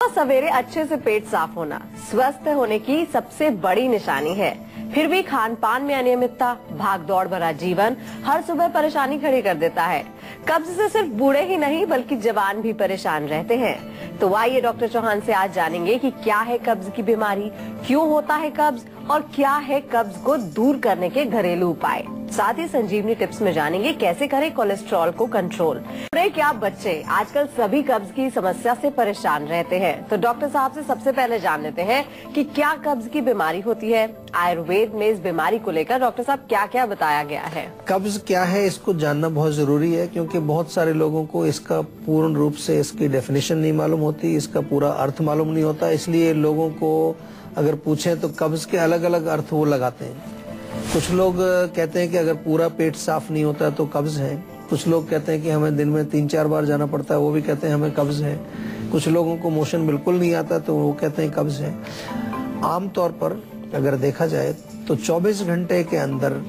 सवेरे अच्छे से पेट साफ होना स्वस्थ होने की सबसे बड़ी निशानी है। फिर भी खान पान में अनियमितता, भाग दौड़ भरा जीवन हर सुबह परेशानी खड़ी कर देता है। कब्ज से सिर्फ बूढ़े ही नहीं बल्कि जवान भी परेशान रहते हैं। तो आइए डॉक्टर चौहान से आज जानेंगे कि क्या है कब्ज की बीमारी, क्यों होता है कब्ज और क्या है कब्ज को दूर करने के घरेलू उपाय। साथ ही संजीवनी टिप्स में जानेंगे कैसे करें कोलेस्ट्रॉल को कंट्रोल। क्या बच्चे आजकल सभी कब्ज की समस्या से परेशान रहते हैं, तो डॉक्टर साहब से सबसे पहले जान लेते हैं कि क्या कब्ज की बीमारी होती है। आयुर्वेद में इस बीमारी को लेकर डॉक्टर साहब क्या क्या बताया गया है। कब्ज क्या है इसको जानना बहुत जरूरी है, क्योंकि बहुत सारे लोगों को इसका पूर्ण रूप से इसकी डेफिनेशन नहीं मालूम होती, इसका पूरा अर्थ मालूम नहीं होता। इसलिए लोगों को अगर पूछें तो कब्ज के अलग अलग अर्थ वो लगाते हैं। कुछ लोग कहते हैं कि अगर पूरा पेट साफ नहीं होता तो कब्ज है। कुछ लोग कहते हैं कि हमें दिन में 3-4 बार जाना पड़ता है, वो भी कहते हैं हमें कब्ज है। कुछ लोगों को मोशन बिल्कुल नहीं आता तो वो कहते हैं कब्ज है। आमतौर पर अगर देखा जाए तो 24 घंटे के अंदर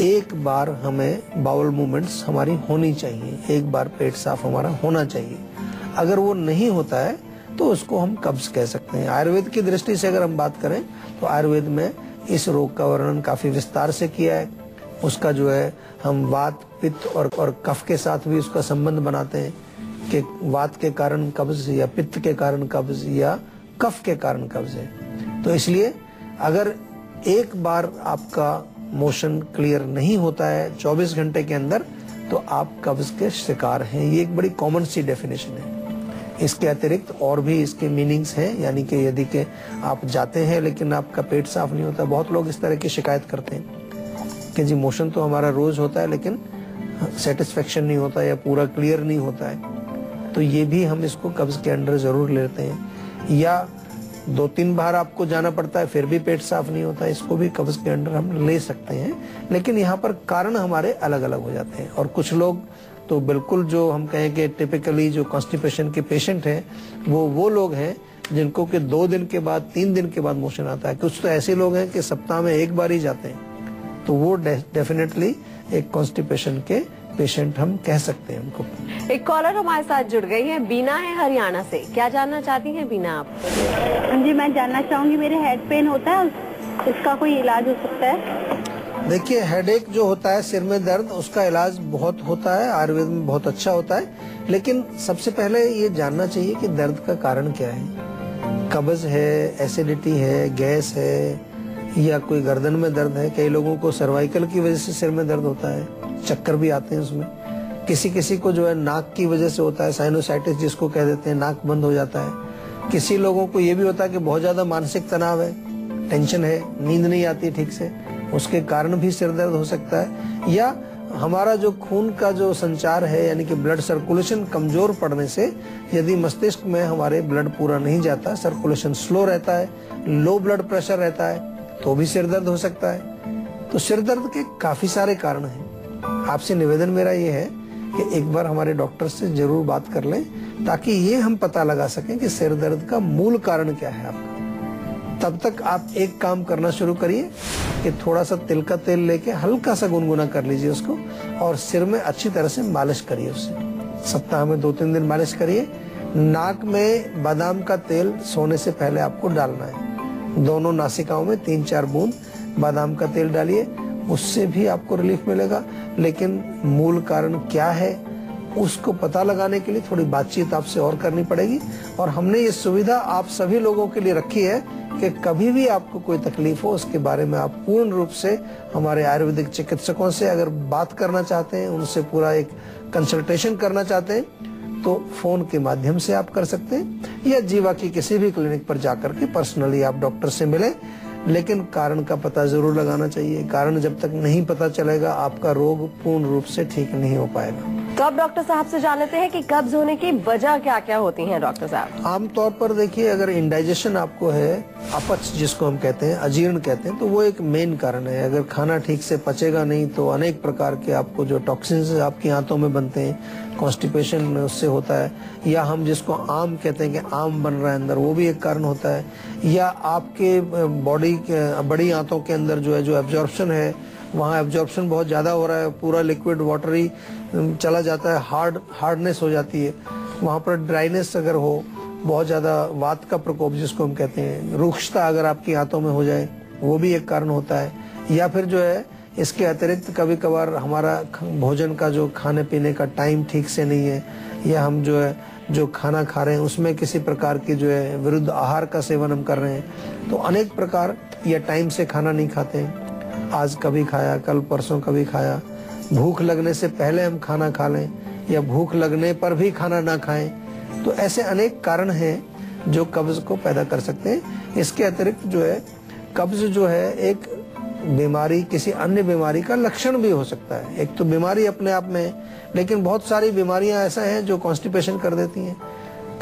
एक बार हमें बाउल मूवमेंट्स हमारी होनी चाहिए, एक बार पेट साफ हमारा होना चाहिए। अगर वो नहीं होता है तो उसको हम कब्ज कह सकते हैं। आयुर्वेद की दृष्टि से अगर हम बात करें तो आयुर्वेद में इस रोग का वर्णन काफी विस्तार से किया है। उसका जो है हम वात, पित्त और कफ के साथ भी उसका संबंध बनाते हैं कि वात के कारण कब्ज या पित्त के कारण कब्ज या कफ के कारण कब्ज है। तो इसलिए अगर एक बार आपका मोशन क्लियर नहीं होता है 24 घंटे के अंदर तो आप कब्ज के शिकार हैं। ये एक बड़ी कॉमन सी डेफिनेशन है। इसके अतिरिक्त और भी इसके मीनिंग्स हैं, यानी कि यदि के आप जाते हैं लेकिन आपका पेट साफ नहीं होता। बहुत लोग इस तरह की शिकायत करते हैं कि जी मोशन तो हमारा रोज होता है लेकिन सेटिस्फेक्शन नहीं होता या पूरा क्लियर नहीं होता है, तो ये भी हम इसको कब्ज के अंडर जरूर लेते हैं। या 2-3 बार आपको जाना पड़ता है फिर भी पेट साफ नहीं होता, इसको भी कब्ज के अंडर हम ले सकते हैं। लेकिन यहाँ पर कारण हमारे अलग अलग हो जाते हैं। और कुछ लोग तो बिल्कुल जो हम कहें कि टिपिकली जो कॉन्स्टिपेशन के पेशेंट हैं वो लोग हैं जिनको कि 2 दिन के बाद 3 दिन के बाद मोशन आता है। कुछ तो ऐसे लोग हैं कि सप्ताह में एक बार ही जाते हैं, तो वो डेफिनेटली एक कॉन्स्टिपेशन के पेशेंट हम कह सकते हैं उनको। एक कॉलर हमारे साथ जुड़ गई है, बीना है हरियाणा से। क्या जानना चाहती हैं बीना आप? जी मैं जानना चाहूंगी, मेरे हेड पेन होता है, इसका कोई इलाज हो सकता है? देखिए, हेडेक जो होता है, सिर में दर्द, उसका इलाज बहुत होता है, आयुर्वेद में बहुत अच्छा होता है। लेकिन सबसे पहले ये जानना चाहिए कि दर्द का कारण क्या है। कब्ज है, एसिडिटी है, गैस है या कोई गर्दन में दर्द है। कई लोगों को सर्वाइकल की वजह से सिर में दर्द होता है, चक्कर भी आते हैं उसमें। किसी किसी को जो है नाक की वजह से होता है, साइनोसाइटिस जिसको कह देते हैं, नाक बंद हो जाता है। किसी लोगों को ये भी होता है कि बहुत ज्यादा मानसिक तनाव है, टेंशन है, नींद नहीं आती ठीक से, उसके कारण भी सिर दर्द हो सकता है। या हमारा जो खून का जो संचार है, यानी कि ब्लड सर्कुलेशन कमजोर पड़ने से यदि मस्तिष्क में हमारे ब्लड पूरा नहीं जाता, सर्कुलेशन स्लो रहता है, लो ब्लड प्रेशर रहता है, तो भी सिर दर्द हो सकता है। तो सिर दर्द के काफी सारे कारण हैं। आपसे निवेदन मेरा ये है कि एक बार हमारे डॉक्टर से जरूर बात कर लें, ताकि ये हम पता लगा सकें कि सिर दर्द का मूल कारण क्या है आपका। तब तक आप एक काम करना शुरू करिए कि थोड़ा सा तिल का तेल लेके हल्का सा गुनगुना कर लीजिए उसको, और सिर में अच्छी तरह से मालिश करिए उससे। सप्ताह में 2-3 दिन मालिश करिए। नाक में बादाम का तेल सोने से पहले आपको डालना है। दोनों नासिकाओं में 3-4 बूंद बादाम का तेल डालिए, उससे भी आपको रिलीफ मिलेगा। लेकिन मूल कारण क्या है उसको पता लगाने के लिए थोड़ी बातचीत आपसे और करनी पड़ेगी। और हमने ये सुविधा आप सभी लोगों के लिए रखी है कि कभी भी आपको कोई तकलीफ हो उसके बारे में आप पूर्ण रूप से हमारे आयुर्वेदिक चिकित्सकों से अगर बात करना चाहते हैं, उनसे पूरा एक कंसल्टेशन करना चाहते हैं, तो फोन के माध्यम से आप कर सकते हैं, या जीवा की किसी भी क्लिनिक पर जाकर के पर्सनली आप डॉक्टर से मिलें। लेकिन कारण का पता जरूर लगाना चाहिए। कारण जब तक नहीं पता चलेगा आपका रोग पूर्ण रूप से ठीक नहीं हो पाएगा। तो अब डॉक्टर साहब से जान लेते हैं कि कब्ज होने की वजह क्या क्या होती है डॉक्टर साहब। आमतौर पर देखिए, अगर इंडाइजेशन आपको है, अपच जिसको हम कहते हैं, अजीर्ण कहते हैं, तो वो एक मेन कारण है। अगर खाना ठीक से पचेगा नहीं तो अनेक प्रकार के आपको जो टॉक्सिन्स आपकी आंतों में बनते हैं, कॉन्स्टिपेशन उससे होता है। या हम जिसको आम कहते हैं कि आम बन रहा है अंदर, वो भी एक कारण होता है। या आपके बॉडी के बड़ी आंतों के अंदर जो है जो एब्जॉर्प्शन है, वहाँ एब्जॉर्प्शन बहुत ज्यादा हो रहा है, पूरा लिक्विड वाटरी चला जाता है, हार्डनेस हो जाती है। वहाँ पर ड्राइनेस अगर हो बहुत ज्यादा वात का प्रकोप जिसको हम कहते हैं, रुक्षता अगर आपकी आंतों में हो जाए वो भी एक कारण होता है। या फिर जो है इसके अतिरिक्त कभी कभार हमारा भोजन का जो खाने पीने का टाइम ठीक से नहीं है, या हम जो है जो खाना खा रहे हैं उसमें किसी प्रकार की जो है विरुद्ध आहार का सेवन हम कर रहे हैं, तो अनेक प्रकार, या टाइम से खाना नहीं खाते हैं, आज कभी खाया कल परसों कभी खाया, भूख लगने से पहले हम खाना खा लें या भूख लगने पर भी खाना ना खाएं, तो ऐसे अनेक कारण हैं जो कब्ज को पैदा कर सकते हैं। इसके अतिरिक्त जो है कब्ज जो है एक बीमारी, किसी अन्य बीमारी का लक्षण भी हो सकता है। एक तो बीमारी अपने आप में, लेकिन बहुत सारी बीमारियां ऐसा हैं जो कॉन्स्टिपेशन कर देती हैं।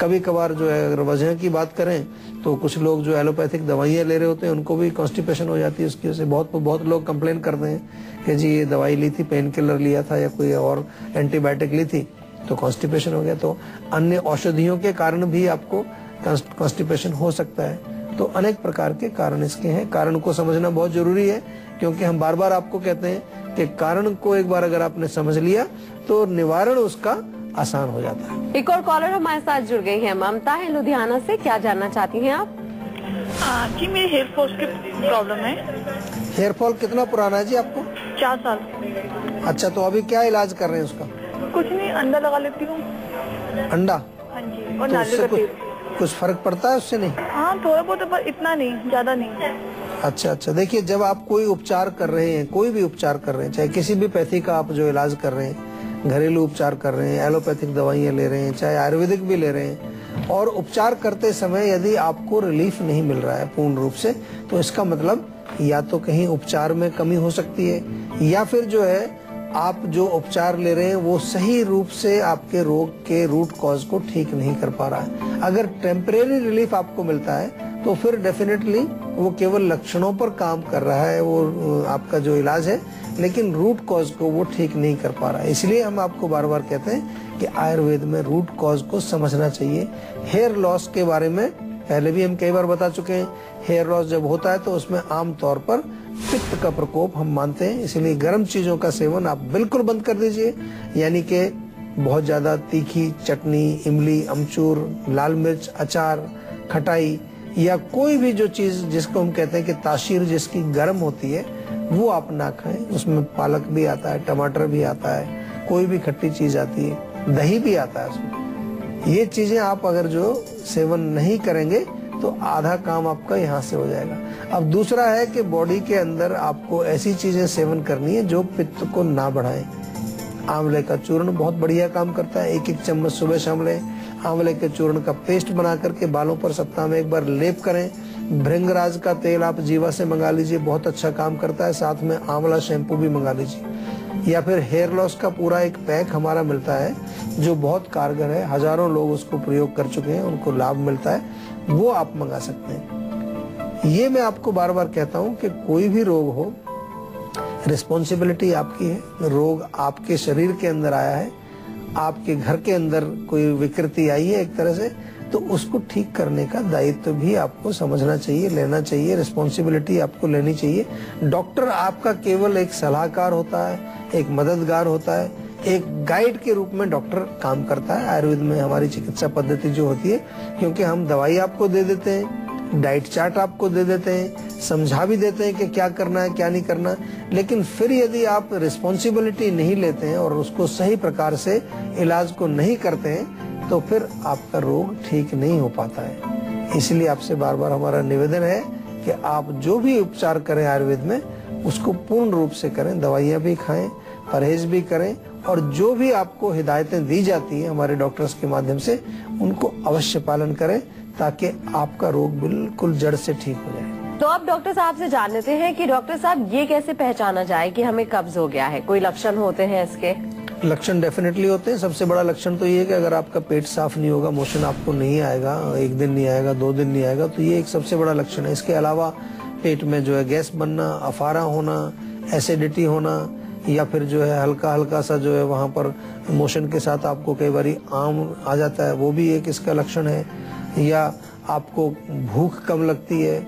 कभी कभार जो है अगर वजह की बात करें तो कुछ लोग जो एलोपैथिक दवाइयां ले रहे होते हैं उनको भी कॉन्स्टिपेशन हो जाती है उसकी वजह से। बहुत लोग कंप्लेन करते हैं कि जी ये दवाई ली थी, पेन किलर लिया था या कोई और एंटीबायोटिक ली थी तो कॉन्स्टिपेशन हो गया। तो अन्य औषधियों के कारण भी आपको कॉन्स्टिपेशन हो सकता है। तो अनेक प्रकार के कारण इसके हैं। कारण को समझना बहुत जरूरी है, क्योंकि हम बार बार आपको कहते हैं कि कारण को एक बार अगर आपने समझ लिया तो निवारण उसका आसान हो जाता है। एक और कॉलर हमारे साथ जुड़ गई है, ममता है लुधियाना से। क्या जानना चाहती हैं आप? जी मेरे हेयर फॉल की प्रॉब्लम है। हेयर फॉल कितना पुराना है जी आपको? 4 साल। अच्छा, तो अभी क्या इलाज कर रहे हैं उसका? कुछ नहीं, अंडा लगा लेती हूँ। अंडा? हाँ जी, और तो नारियल का तेल। कुछ फर्क पड़ता है उससे? नहीं, हाँ थोड़ा बहुत, पर इतना नहीं, ज्यादा नहीं। अच्छा, देखिए जब आप कोई उपचार कर रहे हैं, कोई भी उपचार कर रहे हैं, चाहे किसी भी पैथी का आप जो इलाज कर रहे हैं, घरेलू उपचार कर रहे हैं, एलोपैथिक दवाइयाँ ले रहे हैं, चाहे आयुर्वेदिक भी ले रहे हैं, और उपचार करते समय यदि आपको रिलीफ नहीं मिल रहा है पूर्ण रूप से, तो इसका मतलब या तो कहीं उपचार में कमी हो सकती है, या फिर जो है आप जो उपचार ले रहे हैं वो सही रूप से आपके रोग के रूट कॉज को ठीक नहीं कर पा रहा है। अगर टेम्परेरी रिलीफ आपको मिलता है तो फिर डेफिनेटली वो केवल लक्षणों पर काम कर रहा है, वो आपका जो इलाज है, लेकिन रूट कॉज को वो ठीक नहीं कर पा रहा है। इसलिए हम आपको बार बार कहते हैं कि आयुर्वेद में रूट कॉज को समझना चाहिए। हेयर लॉस के बारे में पहले भी हम कई बार बता चुके हैं। हेयर लॉस जब होता है तो उसमें आमतौर पर पित्त का प्रकोप हम मानते हैं, इसलिए गर्म चीजों का सेवन आप बिल्कुल बंद कर दीजिए। यानी कि बहुत ज्यादा तीखी चटनी, इमली, अमचूर, लाल मिर्च, अचार, खटाई, या कोई भी जो चीज जिसको हम कहते हैं कि तासीर जिसकी गर्म होती है वो आप ना खाएं। उसमें पालक भी आता है, टमाटर भी आता है, कोई भी खट्टी चीज आती है, दही भी आता है उसमें। ये चीजें आप अगर जो सेवन नहीं करेंगे तो आधा काम आपका यहाँ से हो जाएगा। अब दूसरा है कि बॉडी के अंदर आपको ऐसी चीजें सेवन करनी है जो पित्त को ना बढ़ाए। आंवले का चूर्ण बहुत बढ़िया काम करता है। 1-1 चम्मच सुबह शाम लें। आंवले के चूर्ण का पेस्ट बना करके बालों पर सप्ताह में एक बार लेप करें। भृंगराज का तेल आप जीवा से मंगा लीजिए, बहुत अच्छा काम करता है। साथ में आंवला शैम्पू भी मंगा लीजिए। या फिर हेयर लॉस का पूरा एक पैक हमारा मिलता है जो बहुत कारगर है, हजारों लोग उसको प्रयोग कर चुके हैं, उनको लाभ मिलता है, वो आप मंगा सकते हैं। ये मैं आपको बार बार कहता हूँ कि कोई भी रोग हो, रिस्पॉन्सिबिलिटी आपकी है। रोग आपके शरीर के अंदर आया है, आपके घर के अंदर कोई विकृति आई है एक तरह से, तो उसको ठीक करने का दायित्व भी आपको समझना चाहिए, लेना चाहिए। रिस्पॉन्सिबिलिटी आपको लेनी चाहिए। डॉक्टर आपका केवल एक सलाहकार होता है, एक मददगार होता है, एक गाइड के रूप में डॉक्टर काम करता है। आयुर्वेद में हमारी चिकित्सा पद्धति जो होती है, क्योंकि हम दवाई आपको दे देते हैं, डाइट चार्ट आपको दे देते हैं, समझा भी देते हैं कि क्या करना है क्या नहीं करना, लेकिन फिर यदि आप रिस्पॉन्सिबिलिटी नहीं लेते हैं और उसको सही प्रकार से इलाज को नहीं करते हैं तो फिर आपका रोग ठीक नहीं हो पाता है। इसलिए आपसे बार बार हमारा निवेदन है कि आप जो भी उपचार करें आयुर्वेद में उसको पूर्ण रूप से करें। दवाइयाँ भी खाएं, परहेज भी करें, और जो भी आपको हिदायतें दी जाती हैं हमारे डॉक्टर्स के माध्यम से उनको अवश्य पालन करें, ताकि आपका रोग बिल्कुल जड़ से ठीक हो जाए। तो अब डॉक्टर साहब से जानते हैं कि डॉक्टर साहब ये कैसे पहचाना जाए कि हमें कब्ज हो गया है? कोई लक्षण होते हैं इसके? लक्षण डेफिनेटली होते हैं। सबसे बड़ा लक्षण तो ये है कि अगर आपका पेट साफ नहीं होगा, मोशन आपको नहीं आएगा, 1 दिन नहीं आएगा, 2 दिन नहीं आएगा, तो ये एक सबसे बड़ा लक्षण है। इसके अलावा पेट में जो है गैस बनना, अफारा होना, एसिडिटी होना, या फिर जो है हल्का हल्का सा जो है वहाँ पर मोशन के साथ आपको कई बार आम आ जाता है, वो भी एक इसका लक्षण है। या आपको भूख कम लगती है,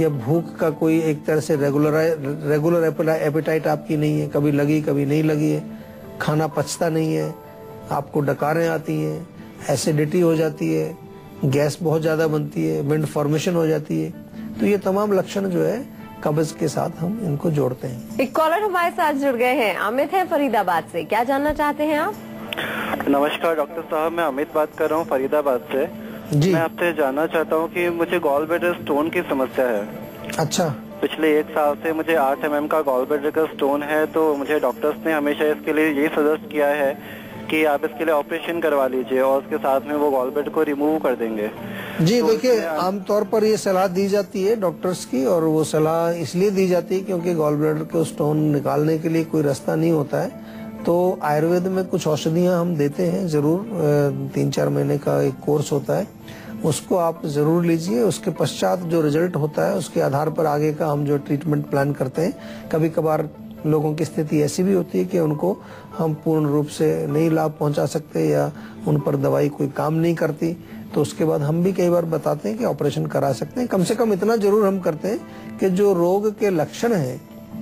या भूख का कोई एक तरह से रेगुलर एपेटाइट आपकी नहीं है, कभी लगी कभी नहीं लगी है, खाना पचता नहीं है, आपको डकारें आती हैं, एसिडिटी हो जाती है, गैस बहुत ज्यादा बनती है, विंड फॉर्मेशन हो जाती है। तो ये तमाम लक्षण जो है कब्ज के साथ हम इनको जोड़ते हैं। एक कॉलर हमारे साथ जुड़ गए हैं, अमित है फरीदाबाद से, क्या जानना चाहते हैं आप? नमस्कार डॉक्टर साहब, मैं अमित बात कर रहा हूँ फरीदाबाद से जी। मैं आपसे जानना चाहता हूँ कि मुझे गॉल ब्लैडर स्टोन की समस्या है। अच्छा। पिछले 1 साल से मुझे 8 mm का गॉल ब्लैडर का स्टोन है, तो मुझे डॉक्टर्स ने हमेशा इसके लिए यही सजेस्ट किया है कि आप इसके लिए ऑपरेशन करवा लीजिए और उसके साथ में वो गॉल ब्लैडर को रिमूव कर देंगे। जी तो देखिए, आमतौर पर ये सलाह दी जाती है डॉक्टर्स की, और वो सलाह इसलिए दी जाती है क्योंकि गॉल ब्लैडर के स्टोन निकालने के लिए कोई रास्ता नहीं होता है। तो आयुर्वेद में कुछ औषधियां हम देते हैं जरूर, 3-4 महीने का एक कोर्स होता है, उसको आप जरूर लीजिए। उसके पश्चात जो रिजल्ट होता है उसके आधार पर आगे का हम जो ट्रीटमेंट प्लान करते हैं। कभी कभार लोगों की स्थिति ऐसी भी होती है कि उनको हम पूर्ण रूप से नहीं लाभ पहुंचा सकते या उन पर दवाई कोई काम नहीं करती, तो उसके बाद हम भी कई बार बताते हैं कि ऑपरेशन करा सकते हैं। कम से कम इतना जरूर हम करते हैं कि जो रोग के लक्षण हैं,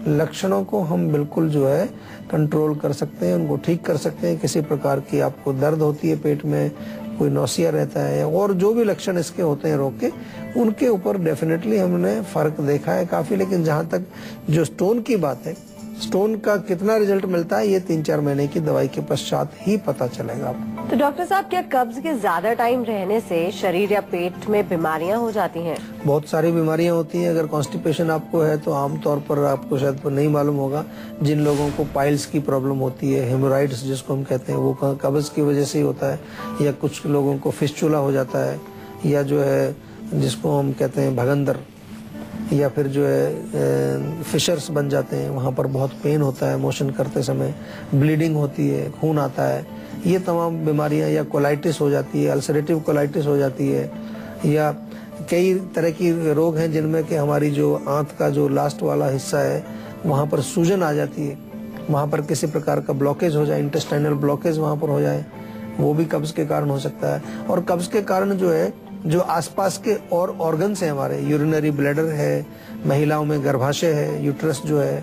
लक्षणों को हम बिल्कुल जो है कंट्रोल कर सकते हैं, उनको ठीक कर सकते हैं। किसी प्रकार की आपको दर्द होती है पेट में, कोई नौसिया रहता है, और जो भी लक्षण इसके होते हैं रोग के, उनके ऊपर डेफिनेटली हमने फर्क देखा है काफी। लेकिन जहाँ तक जो स्टोन की बात है, स्टोन का कितना रिजल्ट मिलता है ये 3-4 महीने की दवाई के पश्चात ही पता चलेगा आपको। तो डॉक्टर साहब, क्या कब्ज के ज्यादा टाइम रहने से शरीर या पेट में बीमारियां हो जाती हैं? बहुत सारी बीमारियां होती हैं। अगर कॉन्स्टिपेशन आपको है तो आमतौर पर आपको शायद नहीं मालूम होगा, जिन लोगों को पाइल्स की प्रॉब्लम होती है, हेमोराइड्स जिसको हम कहते हैं, वो कब्ज की वजह से ही होता है। या कुछ लोगों को फिस्चुला हो जाता है, या जो है जिसको हम कहते हैं भगंदर, या फिर जो है फिशर्स बन जाते हैं, वहाँ पर बहुत पेन होता है मोशन करते समय, ब्लीडिंग होती है, खून आता है। ये तमाम बीमारियां, या कोलाइटिस हो जाती है, अल्सरेटिव कोलाइटिस हो जाती है, या कई तरह की रोग हैं जिनमें कि हमारी जो आंत का जो लास्ट वाला हिस्सा है वहाँ पर सूजन आ जाती है, वहाँ पर किसी प्रकार का ब्लॉकेज हो जाए, इंटेस्टाइनल ब्लॉकेज वहाँ पर हो जाए, वो भी कब्ज के कारण हो सकता है। और कब्ज के कारण जो है जो आसपास के और ऑर्गन्स हैं हमारे, यूरिनरी ब्लैडर है, महिलाओं में गर्भाशय है, यूट्रस जो है,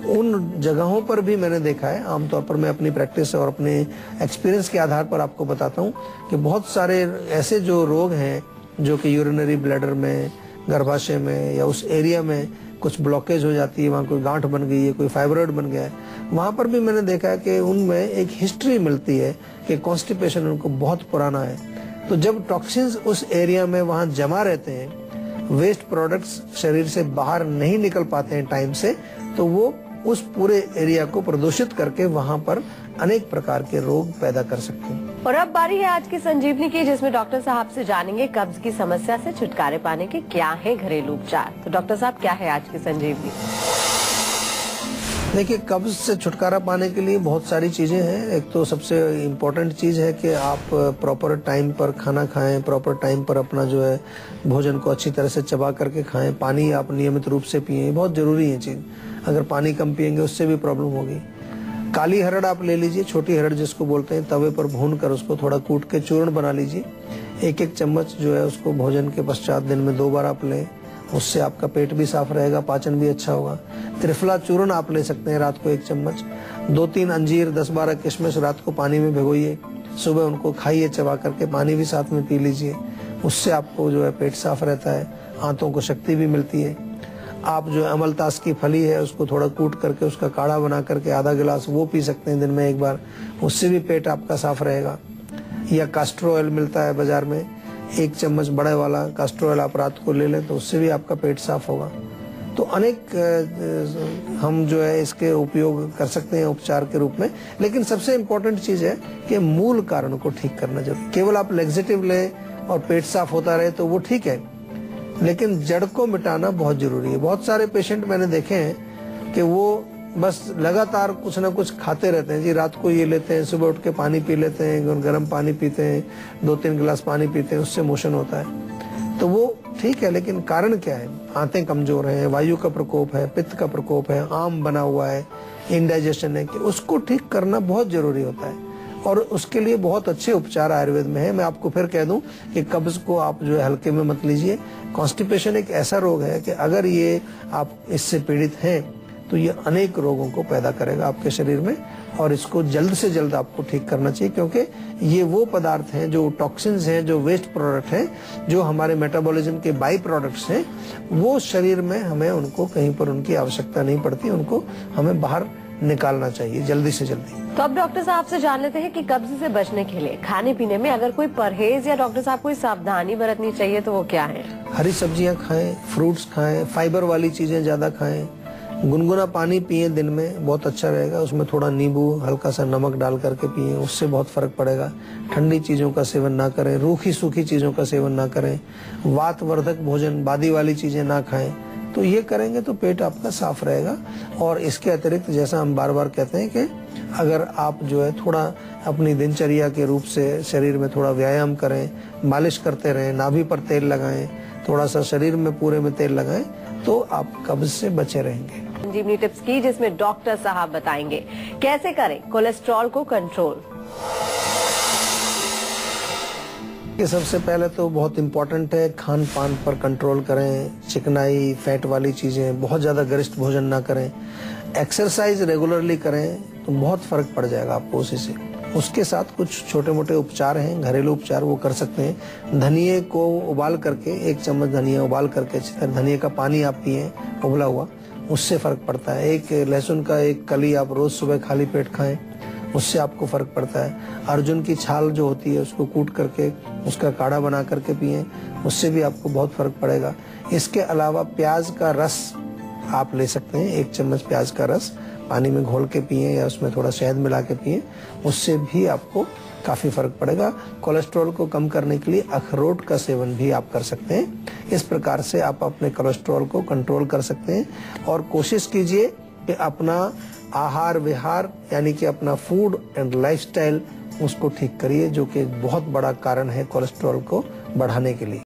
उन जगहों पर भी मैंने देखा है। आमतौर पर मैं अपनी प्रैक्टिस और अपने एक्सपीरियंस के आधार पर आपको बताता हूँ कि बहुत सारे ऐसे जो रोग हैं जो कि यूरिनरी ब्लैडर में, गर्भाशय में या उस एरिया में कुछ ब्लॉकेज हो जाती है, वहाँ कोई गांठ बन गई है, कोई फाइब्रॉइड बन गया है, वहाँ पर भी मैंने देखा है कि उनमें एक हिस्ट्री मिलती है कि कॉन्स्टिपेशन उनको बहुत पुराना है। तो जब टॉक्सिन्स उस एरिया में वहाँ जमा रहते हैं, वेस्ट प्रोडक्ट्स शरीर से बाहर नहीं निकल पाते हैं टाइम से, तो वो उस पूरे एरिया को प्रदूषित करके वहाँ पर अनेक प्रकार के रोग पैदा कर सकते हैं। और अब बारी है आज की संजीवनी की, जिसमें डॉक्टर साहब से जानेंगे कब्ज की समस्या से छुटकारे पाने के क्या है घरेलू उपचार। तो डॉक्टर साहब, क्या है आज की संजीवनी? देखिए, कब्ज से छुटकारा पाने के लिए बहुत सारी चीजें हैं। एक तो सबसे इम्पोर्टेंट चीज है कि आप प्रॉपर टाइम पर खाना खाएं, प्रॉपर टाइम पर अपना जो है भोजन को अच्छी तरह से चबा करके खाएं, पानी आप नियमित रूप से पिएं, बहुत जरूरी है चीज। अगर पानी कम पिएंगे उससे भी प्रॉब्लम होगी। काली हरड़ आप ले लीजिए, छोटी हरड़ जिसको बोलते हैं, तवे पर भून कर उसको थोड़ा कूट के चूर्ण बना लीजिए। 1-1 चम्मच जो है उसको भोजन के पश्चात दिन में 2 बार आप लें, उससे आपका पेट भी साफ रहेगा, पाचन भी अच्छा होगा। त्रिफला चूर्ण आप ले सकते हैं रात को 1 चम्मच। 2-3 अंजीर, 10-12 किशमिश रात को पानी में भिगोइए, सुबह उनको खाइए चबा करके, पानी भी साथ में पी लीजिए। उससे आपको जो है पेट साफ रहता है, आंतों को शक्ति भी मिलती है। आप जो अमलतास की फली है उसको थोड़ा कूट करके उसका काढ़ा बना करके आधा गिलास वो पी सकते हैं दिन में 1 बार, उससे भी पेट आपका साफ रहेगा। या कास्टर ऑयल मिलता है बाजार में, 1 चम्मच बड़े वाला कास्टर ऑयल आप रात को ले लें तो उससे भी आपका पेट साफ होगा। तो अनेक हम जो है इसके उपयोग कर सकते हैं उपचार के रूप में। लेकिन सबसे इम्पोर्टेंट चीज है कि मूल कारण को ठीक करना जरूरी। केवल आप लेक्सेटिव लें और पेट साफ होता रहे तो वो ठीक है, लेकिन जड़ को मिटाना बहुत जरूरी है। बहुत सारे पेशेंट मैंने देखे हैं कि वो बस लगातार कुछ ना कुछ खाते रहते हैं जी। रात को ये लेते हैं, सुबह उठ के पानी पी लेते हैं, गर्म पानी पीते हैं, 2-3 गिलास पानी पीते हैं, उससे मोशन होता है। तो वो ठीक है, लेकिन कारण क्या है? आंतें कमजोर हैं, वायु का प्रकोप है, पित्त का प्रकोप है, आम बना हुआ है, इंडाइजेशन है, कि उसको ठीक करना बहुत जरूरी होता है। और उसके लिए बहुत अच्छे उपचार आयुर्वेद में है। मैं आपको फिर कह दूं कि कब्ज को आप जो है हल्के में मत लीजिए। कॉन्स्टिपेशन एक ऐसा रोग है कि अगर ये आप इससे पीड़ित हैं तो ये अनेक रोगों को पैदा करेगा आपके शरीर में, और इसको जल्द से जल्द आपको ठीक करना चाहिए, क्योंकि ये वो पदार्थ हैं, जो टॉक्सिन्स हैं, जो वेस्ट प्रोडक्ट हैं, जो हमारे मेटाबॉलिज्म के बाई प्रोडक्ट्स हैं, वो शरीर में हमें उनको कहीं पर उनकी आवश्यकता नहीं पड़ती, उनको हमें बाहर निकालना चाहिए जल्दी से जल्दी। तो अब डॉक्टर साहब से जान लेते हैं कि कब्ज से बचने के लिए खाने पीने में अगर कोई परहेज या डॉक्टर साहब कोई सावधानी बरतनी चाहिए तो वो क्या है? हरी सब्जियां खाएं, फ्रूट्स खाएं, फाइबर वाली चीजें ज्यादा खाएं, गुनगुना पानी पिए दिन में, बहुत अच्छा रहेगा। उसमें थोड़ा नींबू, हल्का सा नमक डाल करके पिए, उससे बहुत फर्क पड़ेगा। ठंडी चीजों का सेवन ना करें, रूखी सूखी चीजों का सेवन ना करें, वातवर्धक भोजन, बादी वाली चीजें ना खाएं। तो ये करेंगे तो पेट आपका साफ रहेगा। और इसके अतिरिक्त जैसा हम बार बार कहते हैं कि अगर आप जो है थोड़ा अपनी दिनचर्या के रूप से शरीर में थोड़ा व्यायाम करें, मालिश करते रहें, नाभि पर तेल लगाएं, थोड़ा सा शरीर में पूरे में तेल लगाएं, तो आप कब्ज से बचे रहेंगे। संजीवनी टिप्स की, जिसमें डॉक्टर साहब बताएंगे कैसे करें कोलेस्ट्रॉल को कंट्रोल। कि सबसे पहले तो बहुत इम्पोर्टेंट है खान पान पर कंट्रोल करें। चिकनाई, फैट वाली चीजें, बहुत ज्यादा गरिष्ठ भोजन ना करें। एक्सरसाइज रेगुलरली करें तो बहुत फर्क पड़ जाएगा आपको उसी से। उसके साथ कुछ छोटे मोटे उपचार हैं, घरेलू उपचार, वो कर सकते हैं। धनिए को उबाल करके, 1 चम्मच धनिया उबाल करके, धनिए का पानी आप पिए उबला हुआ, उससे फर्क पड़ता है। एक लहसुन का एक कली आप रोज सुबह खाली पेट खाएं, उससे आपको फर्क पड़ता है। अर्जुन की छाल जो होती है उसको कूट करके उसका काढ़ा बना करके पिए, उससे भी आपको बहुत फर्क पड़ेगा। इसके अलावा प्याज का रस आप ले सकते हैं, 1 चम्मच प्याज का रस पानी में घोल के पिए या उसमें थोड़ा शहद मिला के पिए, उससे भी आपको काफी फर्क पड़ेगा। कोलेस्ट्रॉल को कम करने के लिए अखरोट का सेवन भी आप कर सकते हैं। इस प्रकार से आप अपने कोलेस्ट्रॉल को कंट्रोल कर सकते हैं। और कोशिश कीजिए कि अपना आहार विहार यानी कि अपना फूड एंड लाइफस्टाइल उसको ठीक करिए, जो कि बहुत बड़ा कारण है कोलेस्ट्रॉल को बढ़ाने के लिए।